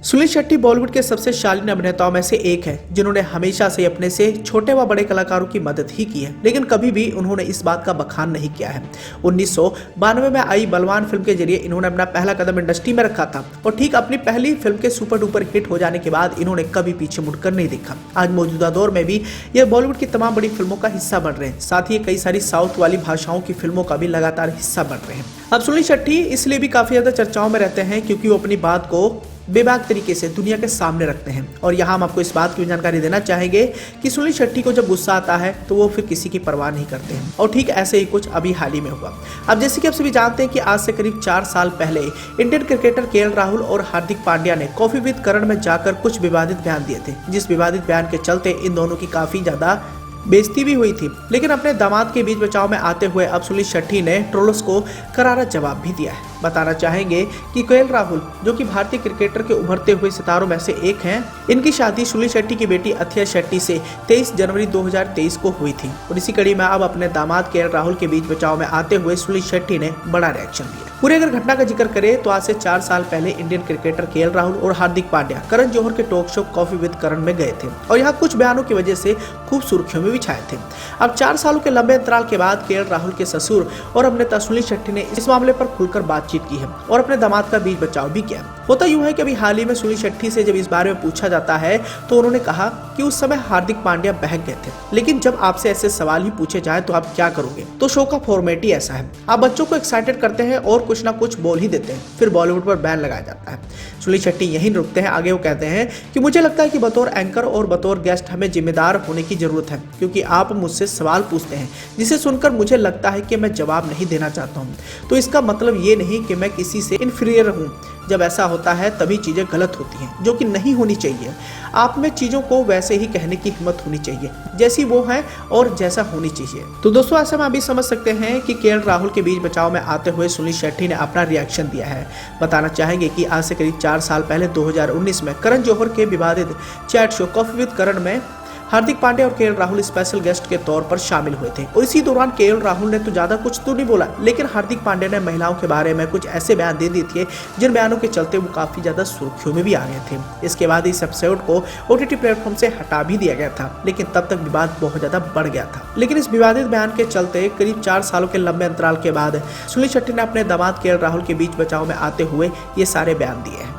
सुनील शेट्टी बॉलीवुड के सबसे शालीन अभिनेताओं में से एक है, जिन्होंने हमेशा से अपने से छोटे व बड़े कलाकारों की मदद ही की है, लेकिन कभी भी उन्होंने इस बात का बखान नहीं किया है। 1992 में आई बलवान फिल्म के जरिए इन्होंने अपना पहला कदम इंडस्ट्री में रखा था और ठीक अपनी पहली फिल्म के सुपर डुपर हिट हो जाने के बाद इन्होंने कभी पीछे मुड़कर नहीं देखा। आज मौजूदा दौर में भी ये बॉलीवुड की तमाम बड़ी फिल्मों का हिस्सा बन रहे हैं, साथ ही कई सारी साउथ वाली भाषाओं की फिल्मों का भी लगातार हिस्सा बन रहे हैं। अब सुनील शेट्टी इसलिए भी काफी ज्यादा चर्चाओं में रहते हैं क्योंकि वो अपनी बात को बेबाक तरीके से दुनिया के सामने रखते हैं। और यहाँ हम आपको इस बात की जानकारी देना चाहेंगे कि सुनील शेट्टी को जब गुस्सा आता है तो वो फिर किसी की परवाह नहीं करते हैं, और ठीक ऐसे ही कुछ अभी हाल ही में हुआ। अब जैसे कि आप सभी जानते हैं कि आज से करीब 4 साल पहले इंडियन क्रिकेटर केएल राहुल और हार्दिक पांड्या ने कॉफी विद करण में जाकर कुछ विवादित बयान दिए थे, जिस विवादित बयान के चलते इन दोनों की काफी ज्यादा बेइज्जती भी हुई थी। लेकिन अपने दामाद के बीच बचाव में आते हुए अब सुनील शेट्टी ने ट्रोलर्स को करारा जवाब भी दिया है। बताना चाहेंगे कि केएल राहुल, जो कि भारतीय क्रिकेटर के उभरते हुए सितारों में से एक हैं, इनकी शादी सुनील शेट्टी की बेटी अथिया शेट्टी से 23 जनवरी 2023 को हुई थी। और इसी कड़ी में अब अपने दामाद केएल राहुल के बीच बचाव में आते हुए सुनील शेट्टी ने बड़ा रिएक्शन दिया। पूरे अगर घटना का जिक्र करें तो आज से 4 साल पहले इंडियन क्रिकेटर केएल राहुल और हार्दिक पांड्या करण जौहर के टॉक शो कॉफी विद करण में गए थे और यहाँ कुछ बयानों की वजह से खूब सुर्खियों में भी छाए थे। अब 4 सालों के लंबे अंतराल के बाद केएल राहुल के ससुर और अभिनेता सुनील शेट्टी ने इस मामले पर खुलकर बातचीत की है और अपने दामाद का बीच बचाव भी किया। होता यूं है कि अभी हाल ही में सुनील शेट्टी से जब इस बारे में पूछा जाता है तो उन्होंने कहा कि उस समय हार्दिक पांड्या बहक गए थे, लेकिन जब आपसे ऐसे सवाल ही पूछे जाए तो आप क्या करोगे। तो शो का फॉर्मेट ही ऐसा है, आप बच्चों को एक्साइटेड करते हैं और कुछ ना कुछ बोल ही देते हैं, फिर बॉलीवुड पर बैन लगाया जाता है। सुनील शेट्टी यहीं रुकते हैं, आगे वो कहते हैं कि मुझे लगता है कि बतौर एंकर और बतौर गेस्ट हमें जिम्मेदार होने की जरूरत है, क्योंकि आप मुझसे सवाल पूछते हैं जिसे सुनकर मुझे लगता है कि मैं जवाब नहीं देना चाहता हूँ। तो इसका मतलब ये नहीं कि मैं किसी से इन्फीरियर हूँ। जब ऐसा होता है तभी चीजें गलत होती हैं, जो कि नहीं होनी चाहिए। आप में चीजों को वैसे ही कहने की हिम्मत होनी चाहिए जैसी वो है और जैसा होनी चाहिए। तो दोस्तों, ऐसा में अभी समझ सकते हैं कि केएल राहुल के बीच बचाव में आते हुए सुनील शेट्टी ने अपना रिएक्शन दिया है। बताना चाहेंगे कि आज से करीब 4 साल पहले 2019 में करण जौहर के विवादित चैट शो कॉफी विद करण में हार्दिक पांड्या और केएल राहुल स्पेशल गेस्ट के तौर पर शामिल हुए थे और इसी दौरान केएल राहुल ने तो ज्यादा कुछ तो नहीं बोला, लेकिन हार्दिक पांड्या ने महिलाओं के बारे में कुछ ऐसे बयान दे दिए थे जिन बयानों के चलते वो काफी ज्यादा सुर्खियों में भी आ गए थे। इसके बाद इस एपिसोड को OTT प्लेटफॉर्म से हटा भी दिया गया था, लेकिन तब तक विवाद बहुत ज्यादा बढ़ गया था। लेकिन इस विवादित बयान के चलते करीब 4 सालों के लंबे अंतराल के बाद सुनील शेट्टी ने अपने दामाद केएल राहुल के बीच बचाव में आते हुए ये सारे बयान दिए हैं।